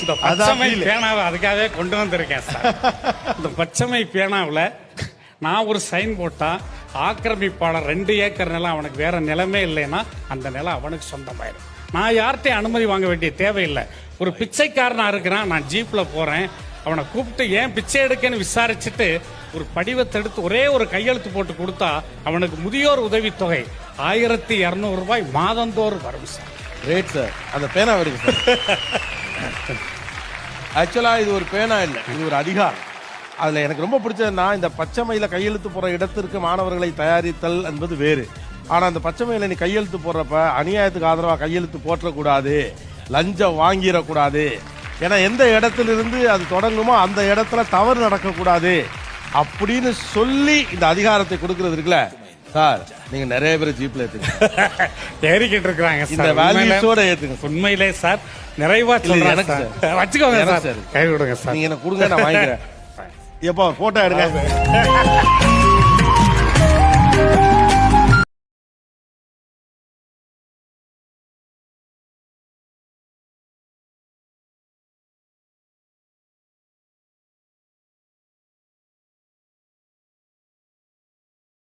இந்த பச்சைமை பேனாவை அதுக்காகவே கொண்டு வந்திருக்கேன் சார். இந்த பச்சைமை பேனாவில் நான் ஒரு சைன் போட்டா ஆக்கிரமிப்பாளர் 2 ஏக்கர் நிலம் அவனுக்கு வேற நிலமே இல்லைன்னா அந்த நிலம் அவனுக்கு சொந்தமாயிடும். நான் யார்கிட்டையும் அனுமதி வாங்க வேண்டிய தேவையில்லை. ஒரு பிச்சைக்காரனா இருக்கிறான், நான் ஜீப்ல போறேன், அவனை கூப்பிட்டு ஏன் பிச்சை எடுக்கன்னு விசாரிச்சுட்டு ஒரு படிவத்தை எடுத்து ஒரே ஒரு கையெழுத்து போட்டு கொடுத்தா அவனுக்கு முதியோர் உதவித்தொகை 1200 ரூபாய் மாதந்தோறும் வரும் சார். ரேட் சார், அந்த பேனா வருது சார். ஆக்சுவலா இது ஒரு பேனா இல்லை, இது ஒரு அதிகாரம். அதுல எனக்கு ரொம்ப பிடிச்சதுன்னா இந்த பச்சைமையில கையெழுத்து போற இடத்திற்கு மாணவர்களை தயாரித்தல் என்பது வேறு. ஆனா அந்த பச்சைமையில நீ கையெழுத்து போடுறப்ப அநியாயத்துக்கு ஆதரவா கையெழுத்து போற்றக்கூடாது, லஞ்சம் வாங்கிடக்கூடாது, ஏன்னா எந்த இடத்திலிருந்து அது தொடங்குமோ அந்த இடத்துல தவறு நடக்கக்கூடாது அப்படின்னு சொல்லி இந்த அதிகாரத்தை கொடுக்கறது இருக்குல்ல சார். நீங்க நிறைய பேர் ஜீப்ல ஏறிக்கிட்டு இருக்காங்க. இந்த வேல்யூஸோட ஏத்துங்க. உண்மையிலே சார் நிறைவா சொல்றேன் சார். வச்சுக்கோங்க சார், கை விடுங்க சார். நீங்க என்ன கொடுங்க, நான் வாங்கிக்கிறேன். எப்போ போட்டோ எடுங்க.